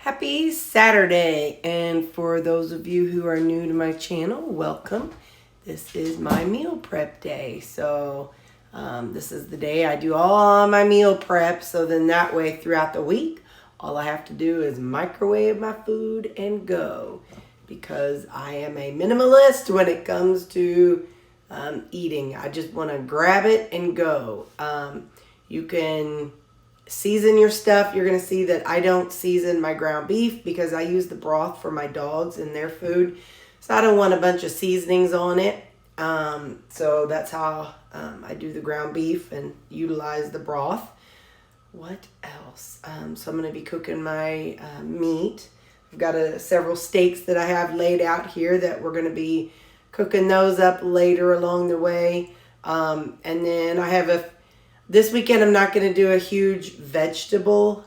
Happy Saturday, and for those of you who are new to my channel, welcome. This is my meal prep day, so this is the day I do all my meal prep, so then that way throughout the week all I have to do is microwave my food and go, because I am a minimalist when it comes to eating. I just want to grab it and go. You can season your stuff. You're going to see that I don't season my ground beef because I use the broth for my dogs and their food. So I don't want a bunch of seasonings on it. So that's how I do the ground beef and utilize the broth. What else? So I'm going to be cooking my meat. I've got several steaks that I have laid out here that we're going to be cooking those up later along the way. And then I have this weekend, I'm not going to do a huge vegetable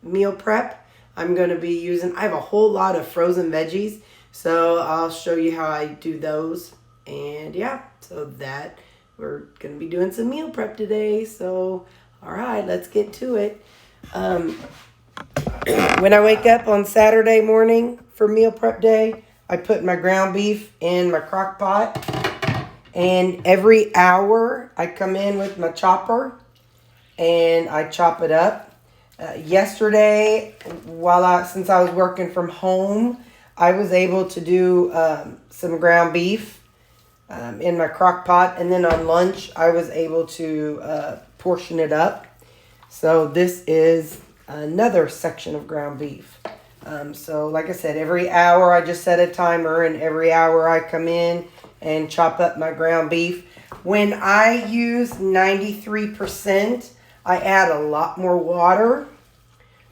meal prep. I'm going to be I have a whole lot of frozen veggies, so I'll show you how I do those. And yeah, so that we're going to be doing some meal prep today. So, all right, let's get to it. When I wake up on Saturday morning for meal prep day, I put my ground beef in my crock pot. And every hour I come in with my chopper and I chop it up. Yesterday, since I was working from home, I was able to do some ground beef in my crock pot. And then on lunch, I was able to portion it up. So this is another section of ground beef. So like I said, every hour I just set a timer, and every hour I come in and chop up my ground beef. When I use 93%, I add a lot more water.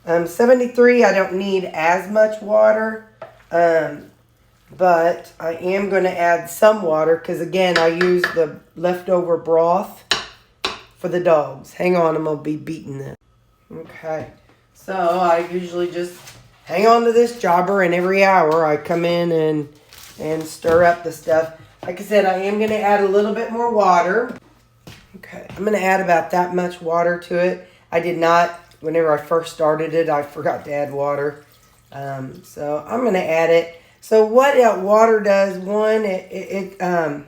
73, I don't need as much water, but I am going to add some water because, again, I use the leftover broth for the dogs. Hang on, I'm going to be beating this. Okay, so I usually just hang on to this jobber, and every hour I come in and stir up the stuff. Like I said, I am going to add a little bit more water. Okay, I'm going to add about that much water to it. I did not, whenever I first started it, I forgot to add water. So I'm going to add it. So what water does, one, it kind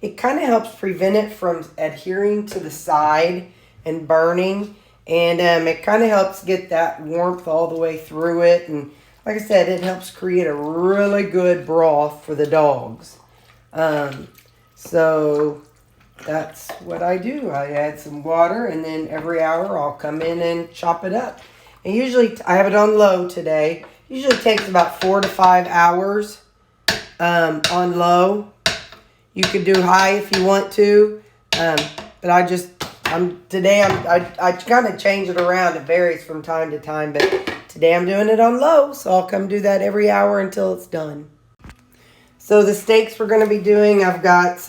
of helps prevent it from adhering to the side and burning. And it kind of helps get that warmth all the way through it. And like I said, it helps create a really good broth for the dogs. So that's what I do. I add some water, and then every hour I'll come in and chop it up. And usually I have it on low today. Usually takes about 4 to 5 hours on low. You could do high if you want to, but I kind of change it around. It varies from time to time, but today I'm doing it on low, so I'll come do that every hour until it's done. So the steaks we're going to be doing, I've got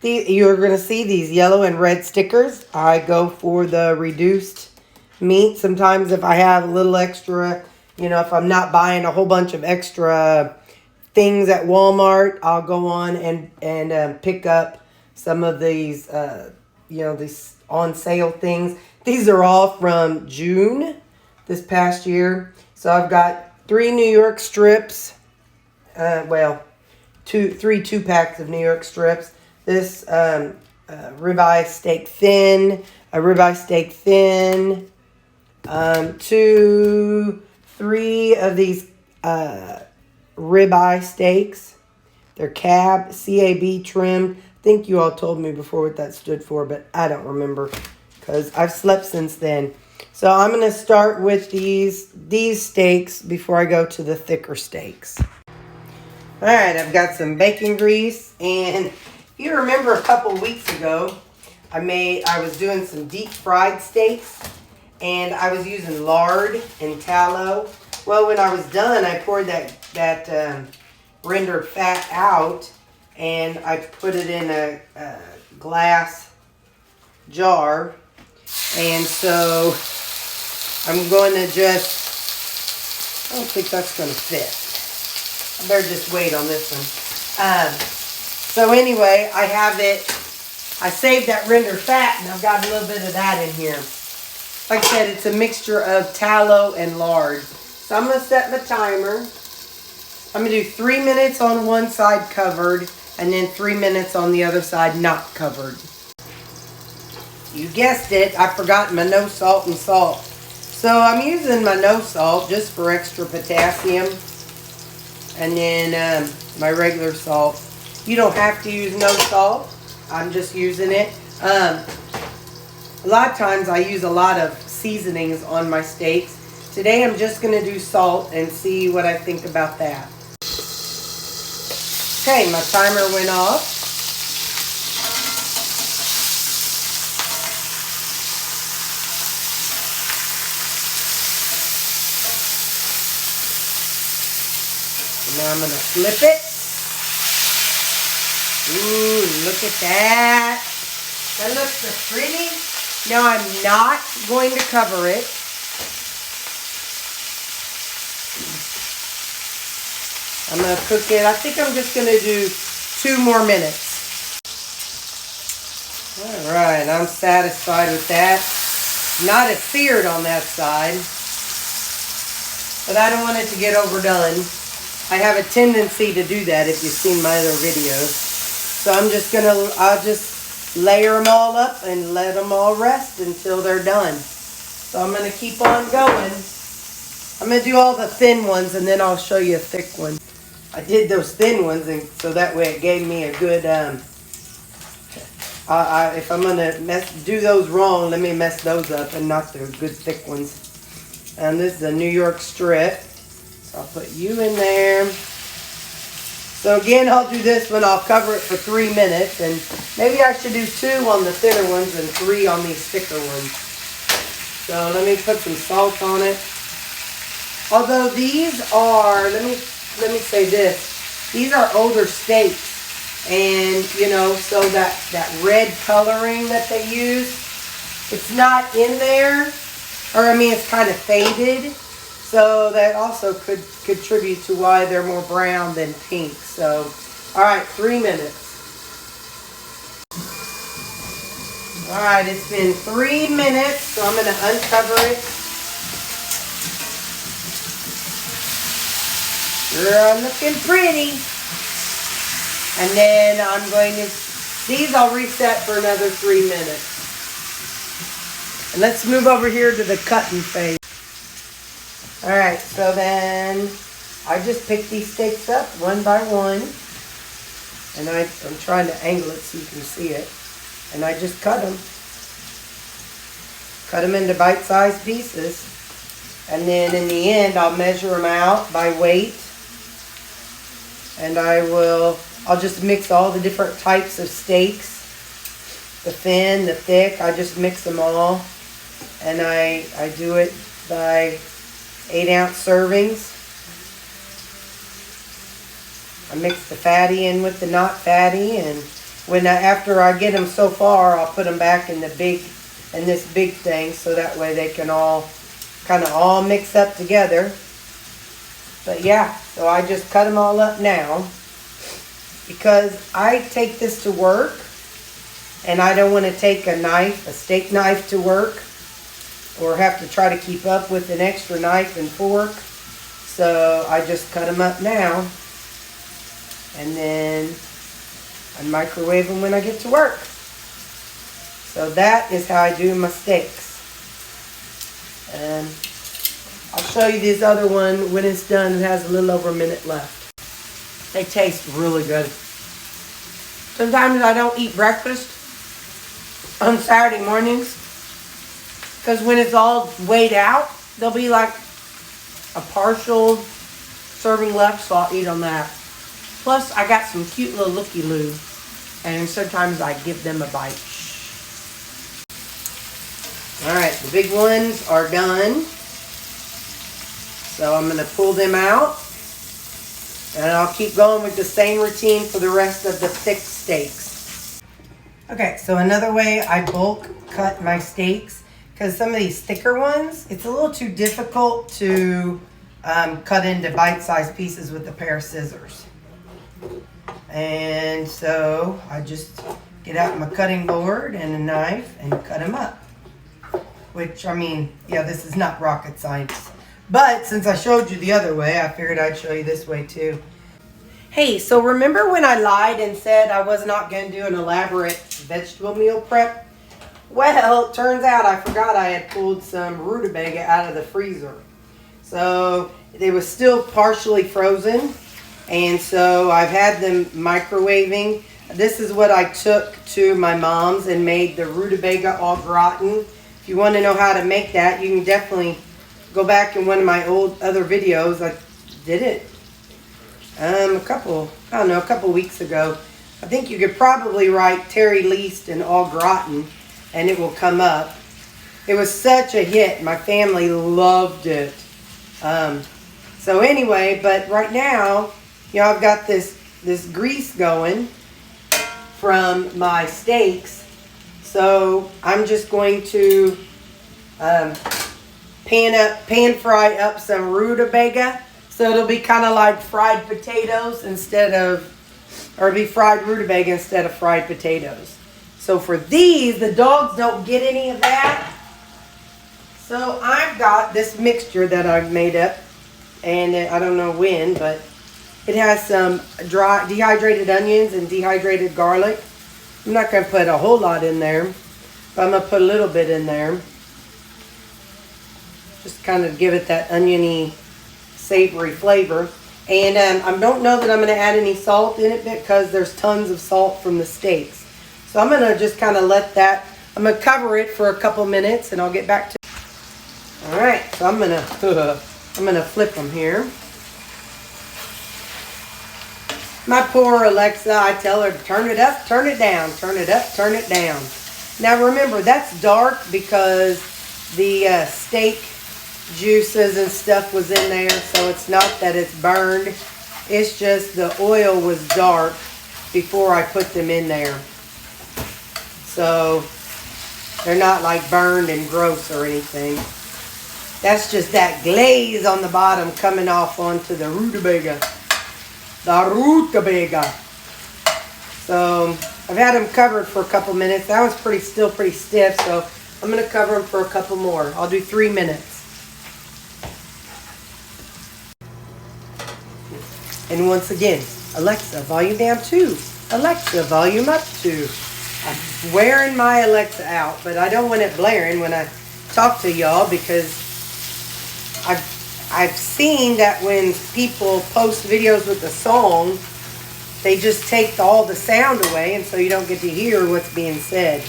you're going to see these yellow and red stickers. I go for the reduced meat. Sometimes if I have a little extra, if I'm not buying a whole bunch of extra things at Walmart, I'll go on and pick up some of these, these on sale things. These are all from June this past year. So I've got 3 New York strips. 3 2-packs of New York strips. This ribeye steak thin, a ribeye steak thin, 3 of these ribeye steaks. They're CAB trimmed. I think you all told me before what that stood for, but I don't remember because I've slept since then. So I'm going to start with these steaks before I go to the thicker steaks. All right, I've got some bacon grease, and if you remember a couple weeks ago, I was doing some deep fried steaks, and I was using lard and tallow. Well, when I was done, I poured that rendered fat out, and I put it in a glass jar, and so I'm going to I don't think that's going to fit. I better just wait on this one. So anyway, I saved that rendered fat, and I've got a little bit of that in here. Like I said, it's a mixture of tallow and lard. So I'm going to set my timer. I'm going to do 3 minutes on one side covered, and then 3 minutes on the other side not covered. You guessed it, I forgot my no salt and salt. So I'm using my no salt just for extra potassium. And then my regular salt. You don't have to use no salt. I'm just using it. A lot of times I use a lot of seasonings on my steaks. Today I'm just going to do salt and see what I think about that. Okay, my timer went off. Now I'm going to flip it. Ooh, look at that. That looks so pretty. Now I'm not going to cover it. I'm going to cook it. I think I'm just going to do 2 more minutes. All right, I'm satisfied with that. Not as seared on that side, but I don't want it to get overdone. I have a tendency to do that if you've seen my other videos. So I'll just layer them all up and let them all rest until they're done. So I'm going to keep on going. I'm going to do all the thin ones and then I'll show you a thick one. I did those thin ones and so that way it gave me a good, if I'm going to do those wrong, let me mess those up and not the good thick ones. And this is a New York strip. So I'll put you in there. So again, I'll do this one. I'll cover it for 3 minutes. And maybe I should do 2 on the thinner ones and 3 on these thicker ones. So let me put some salt on it. Although these are, let me say this. These are older steaks. And, you know, so that red coloring that they use, it's not in there. Or, I mean, it's kind of faded. So that also could contribute to why they're more brown than pink. So, all right, 3 minutes. All right, it's been 3 minutes, so I'm going to uncover it. Sure, looking pretty. And then I'm going to, these I'll reset for another 3 minutes. And let's move over here to the cutting phase. Alright, so then I just pick these steaks up one by one. And I'm trying to angle it so you can see it. And I just cut them. Cut them into bite-sized pieces. And then in the end, I'll measure them out by weight. And I'll just mix all the different types of steaks. The thin, the thick, I just mix them all. And I do it by 8-ounce servings. I mix the fatty in with the not fatty, and after I get them so far, I'll put them back in this big thing, so that way they can all kind of all mix up together. But yeah, so I just cut them all up now because I take this to work, and I don't want to take a steak knife to work, or have to try to keep up with an extra knife and fork. So I just cut them up now. And then I microwave them when I get to work. So that is how I do my steaks. And I'll show you this other one when it's done. It has a little over a minute left. They taste really good. Sometimes I don't eat breakfast on Saturday mornings, because when it's all weighed out, there'll be like a partial serving left, so I'll eat on that. Plus, I got some cute little looky-loo, and sometimes I give them a bite. All right, the big ones are done. So I'm going to pull them out, and I'll keep going with the same routine for the rest of the thick steaks. Okay, so another way I bulk cut my steaks, because some of these thicker ones, it's a little too difficult to cut into bite-sized pieces with a pair of scissors. And so I just get out my cutting board and a knife and cut them up. Which, I mean, yeah, this is not rocket science. But since I showed you the other way, I figured I'd show you this way too. Hey, so remember when I lied and said I was not going to do an elaborate vegetable meal prep? Well, it turns out I forgot I had pulled some rutabaga out of the freezer. So they was still partially frozen, and so I've had them microwaving. This is what I took to my mom's and made the rutabaga au gratin. If you want to know how to make that, you can definitely go back in one of my old other videos. I did it a couple weeks ago. I think you could probably write Terry Least and au gratin and it will come up. It was such a hit. My family loved it. So anyway, but right now, I've got this grease going from my steaks. So I'm just going to pan fry up some rutabaga. So it'll be kind of like fried potatoes or be fried rutabaga instead of fried potatoes. So for these, the dogs don't get any of that. So I've got this mixture that I've made up, and I don't know when, but it has some dry dehydrated onions and dehydrated garlic. I'm not going to put a whole lot in there, but I'm going to put a little bit in there. Just kind of give it that oniony, savory flavor. And I don't know that I'm going to add any salt in it because there's tons of salt from the steaks. So I'm going to just kind of I'm going to cover it for a couple minutes and I'll get back to it. All right, so I'm going to flip them here. My poor Alexa, I tell her to turn it up, turn it down, turn it up, turn it down. Now remember, that's dark because the steak juices and stuff was in there, so it's not that it's burned. It's just the oil was dark before I put them in there. So they're not like burned and gross or anything. That's just that glaze on the bottom coming off onto the rutabaga. The rutabaga. So I've had them covered for a couple minutes. That one's still pretty stiff, so I'm going to cover them for a couple more. I'll do 3 minutes. And once again, Alexa, volume down 2. Alexa, volume up 2. I'm wearing my Alexa out, but I don't want it blaring when I talk to y'all because I've seen that when people post videos with a song, they just take all the sound away, and so you don't get to hear what's being said.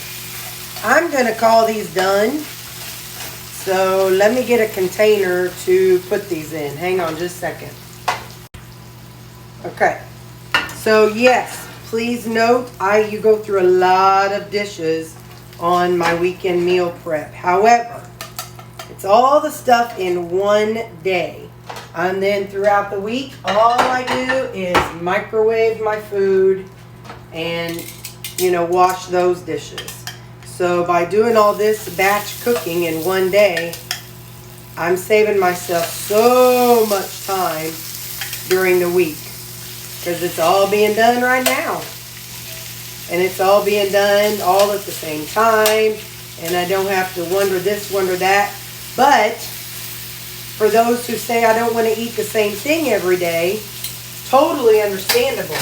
I'm going to call these done. So let me get a container to put these in. Hang on just a second. Okay. So yes, please note, you go through a lot of dishes on my weekend meal prep. However, it's all the stuff in one day. And then throughout the week, all I do is microwave my food and, wash those dishes. So by doing all this batch cooking in one day, I'm saving myself so much time during the week because it's all being done right now. And it's all being done all at the same time. And I don't have to wonder this, wonder that. But for those who say I don't want to eat the same thing every day, totally understandable.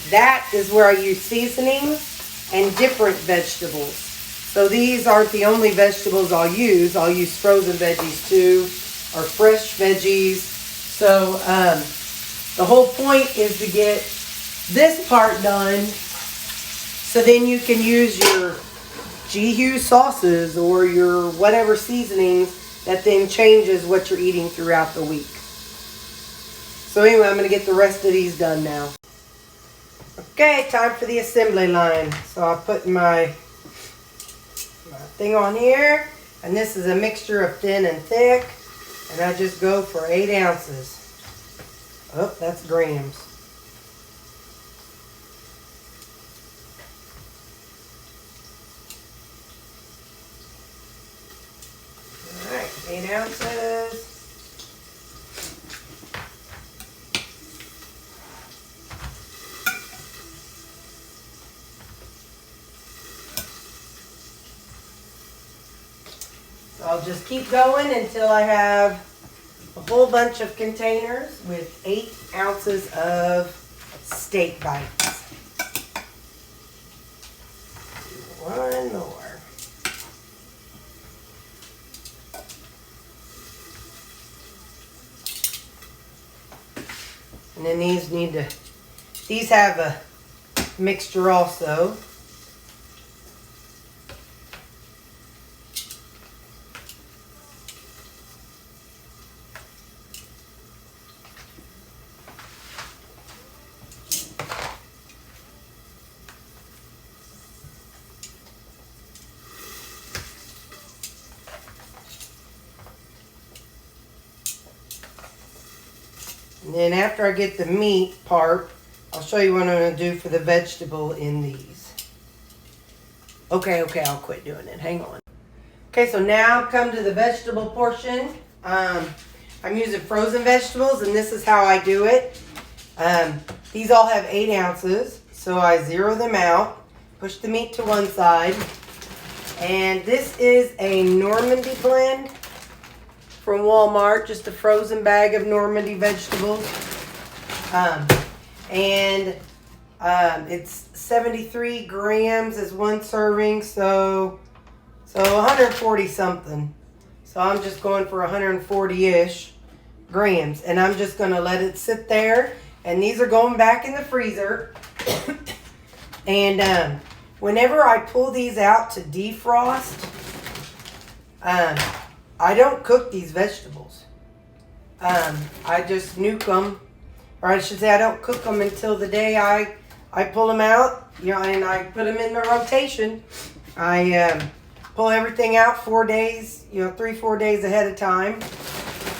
That is where I use seasonings and different vegetables. So these aren't the only vegetables I'll use. I'll use frozen veggies too, or fresh veggies. So the whole point is to get this part done so then you can use your G-Hue sauces or your whatever seasonings that then changes what you're eating throughout the week. So anyway, I'm going to get the rest of these done now. Okay, time for the assembly line. So I'll put my thing on here. And this is a mixture of thin and thick. And I just go for 8 ounces. Oh, that's grams. All right, 8 ounces. So I'll just keep going until I have a whole bunch of containers with 8 ounces of steak bites. One more. And then these have a mixture also. And then after I get the meat part, I'll show you what I'm going to do for the vegetable in these. Okay, I'll quit doing it. Hang on. Okay, so now come to the vegetable portion. I'm using frozen vegetables, and this is how I do it. These all have 8 ounces, so I zero them out, push the meat to one side. And this is a Normandy blend from Walmart, just a frozen bag of Normandy vegetables. It's 73 grams is one serving, so 140 something. So I'm just going for 140-ish grams, and I'm just gonna let it sit there. And these are going back in the freezer. And whenever I pull these out to defrost, I don't cook these vegetables. I just nuke them, or I should say I don't cook them until the day I pull them out, and I put them in the rotation. I pull everything out 4 days, 3-4 days ahead of time.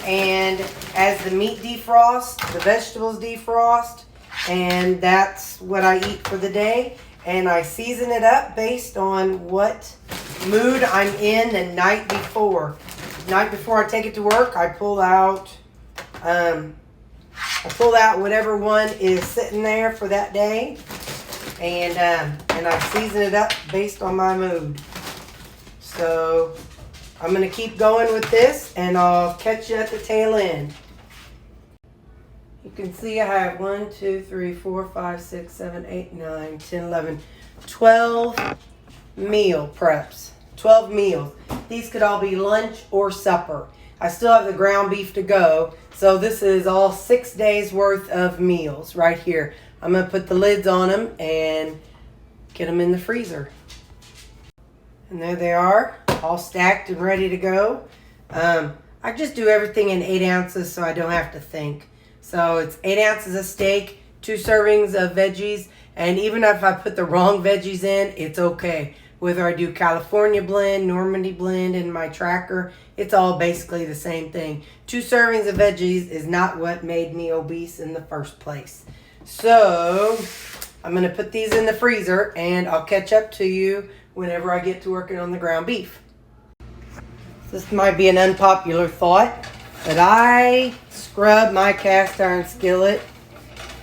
And as the meat defrosts, the vegetables defrost, and that's what I eat for the day. And I season it up based on what mood I'm in the night before. The night before I take it to work, I pull out whatever one is sitting there for that day, and I season it up based on my mood. So I'm gonna keep going with this, and I'll catch you at the tail end. You can see I have 1, 2, 3, 4, 5, 6, 7, 8, 9, 10, 11, 12 meal preps. 12 meals. These could all be lunch or supper. I still have the ground beef to go. So this is all 6 days worth of meals right here. I'm going to put the lids on them and get them in the freezer. And there they are, all stacked and ready to go. I just do everything in 8 ounces so I don't have to think. So it's 8 ounces of steak, 2 servings of veggies, and even if I put the wrong veggies in, it's okay. Whether I do California blend, Normandy blend in my tracker, it's all basically the same thing. 2 servings of veggies is not what made me obese in the first place. So I'm going to put these in the freezer, and I'll catch up to you whenever I get to working on the ground beef. This might be an unpopular thought, but I scrub my cast iron skillet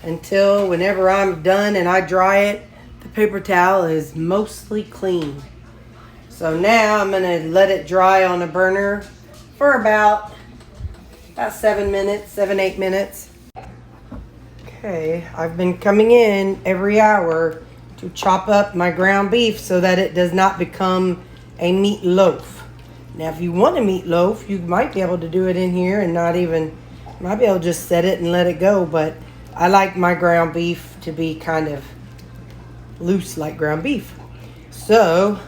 until whenever I'm done and I dry it, the paper towel is mostly clean. So now I'm going to let it dry on a burner for about 7 minutes, 7-8 minutes. Okay, I've been coming in every hour to chop up my ground beef so that it does not become a meat loaf. Now, if you want a meat loaf, you might be able to do it in here and might be able to just set it and let it go. But I like my ground beef to be kind of loose like ground beef. So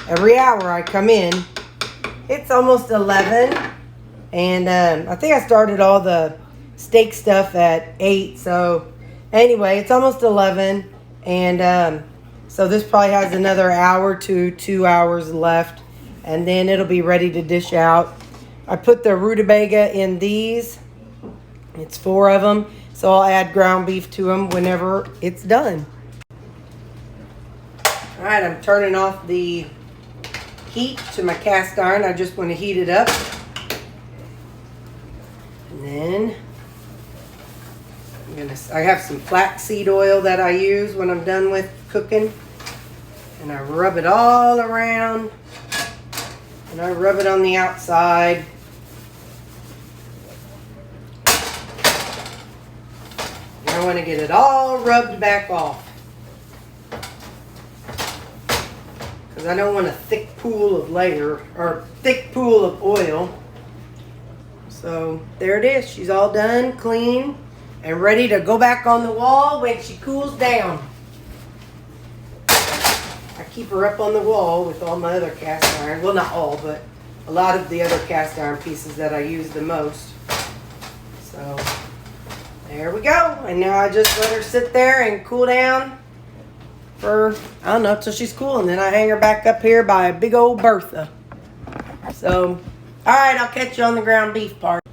every hour I come in. It's almost 11, and I think I started all the steak stuff at 8. So anyway, it's almost 11, and so this probably has another hour to 2 hours left, and then it'll be ready to dish out. I put the rutabaga in these. It's 4 of them, so I'll add ground beef to them whenever it's done. All right, I'm turning off the heat to my cast iron. I just want to heat it up. And then I have some flaxseed oil that I use when I'm done with cooking. And I rub it all around. And I rub it on the outside. I want to get it all rubbed back off. Because I don't want a thick pool of thick pool of oil. So there it is. She's all done, clean, and ready to go back on the wall when she cools down. I keep her up on the wall with all my other cast iron. Well, not all, but a lot of the other cast iron pieces that I use the most. So there we go. And now I just let her sit there and cool down for, I don't know, till she's cool. And then I hang her back up here by a big old Bertha. So, all right, I'll catch you on the ground beef part.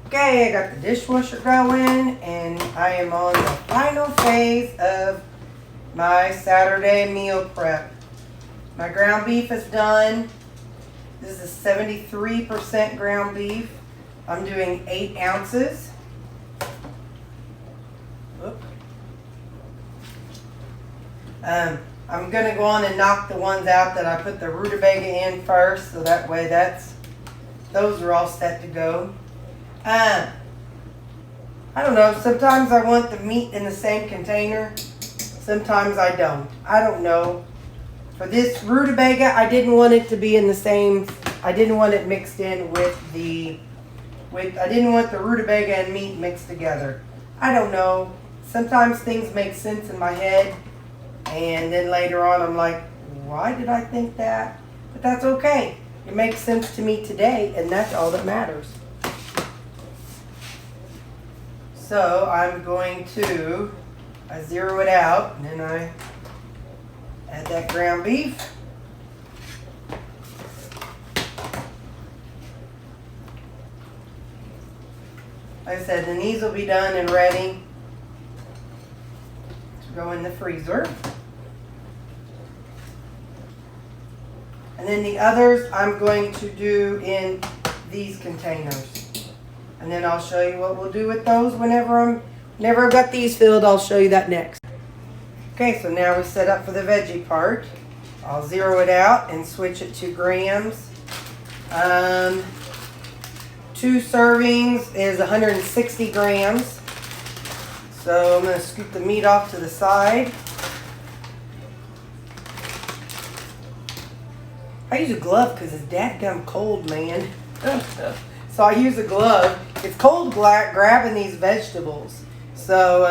Okay, I got the dishwasher going, and I am on the final phase of my Saturday meal prep. My ground beef is done. This is 73% ground beef. I'm doing 8 ounces. Oop. I'm going to go on and knock the ones out that I put the rutabaga in first, so that way those are all set to go. I don't know, sometimes I want the meat in the same container, sometimes I don't. I don't know. For this rutabaga, I didn't want it to be in the same, I didn't want it mixed in I didn't want the rutabaga and meat mixed together. I don't know. Sometimes things make sense in my head, and then later on I'm like, why did I think that? But that's okay. It makes sense to me today, and that's all that matters. So I'm going to zero it out, and then I add that ground beef. Like I said, then these will be done and ready to go in the freezer. And then the others I'm going to do in these containers. And then I'll show you what we'll do with those whenever I've got these filled. I'll show you that next. Okay, so now we're set up for the veggie part. I'll zero it out and switch it to grams. 2 servings is 160 grams. So I'm going to scoop the meat off to the side. I use a glove because it's dadgum cold, man. So I use a glove. It's cold grabbing these vegetables. So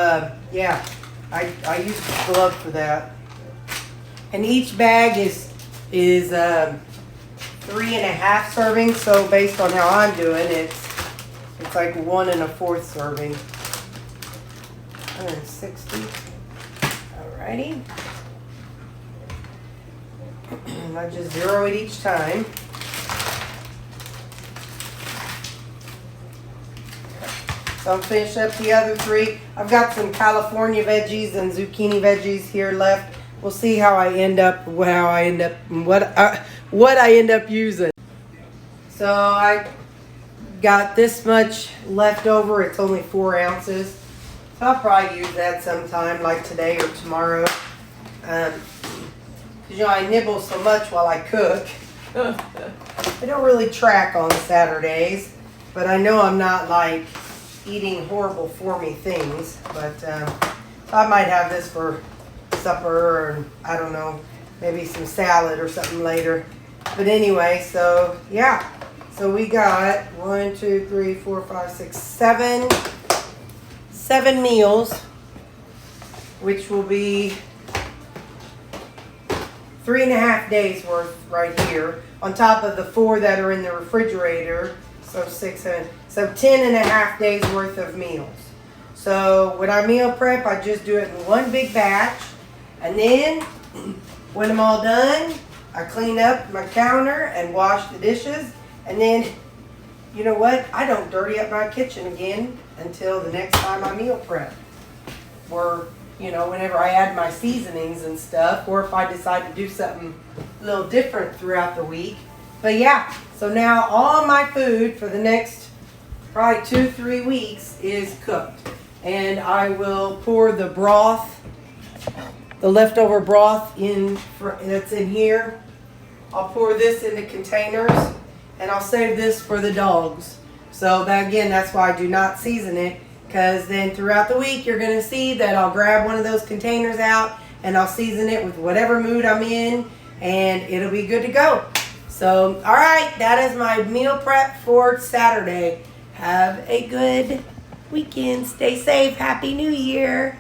yeah, I use a glove for that. And each bag is 3.5 servings. So based on how I'm doing, it's like 1 1/4 serving. 160. Alrighty. I just zero it each time. So I'm finishing up the other 3. I've got some California veggies and zucchini veggies here left. We'll see how I end up, what I end up using. So I got this much left over. It's only 4 ounces. So I'll probably use that sometime, like today or tomorrow. You know, I nibble so much while I cook. I don't really track on Saturdays, but I know I'm not like eating horrible for me things. But I might have this for supper, or I don't know, maybe some salad or something later. But anyway, so yeah. So we got 1, 2, 3, 4, 5, 6, 7 meals, which will be 3.5 days worth right here, on top of the 4 that are in the refrigerator. So 6, so 10.5 days worth of meals. So when I meal prep, I just do it in one big batch, and then when I'm all done, I clean up my counter and wash the dishes, and then you know what? I don't dirty up my kitchen again until the next time I meal prep, or you know, whenever I add my seasonings and stuff, or if I decide to do something a little different throughout the week. But yeah, so now all my food for the next probably 2-3 weeks is cooked. And I will pour the broth, the leftover broth that's in here. I'll pour this into containers, and I'll save this for the dogs. So that, again, that's why I do not season it, because then throughout the week you're going to see that I'll grab one of those containers out and I'll season it with whatever mood I'm in, and it'll be good to go. So, all right, that is my meal prep for Saturday. Have a good weekend. Stay safe. Happy New Year.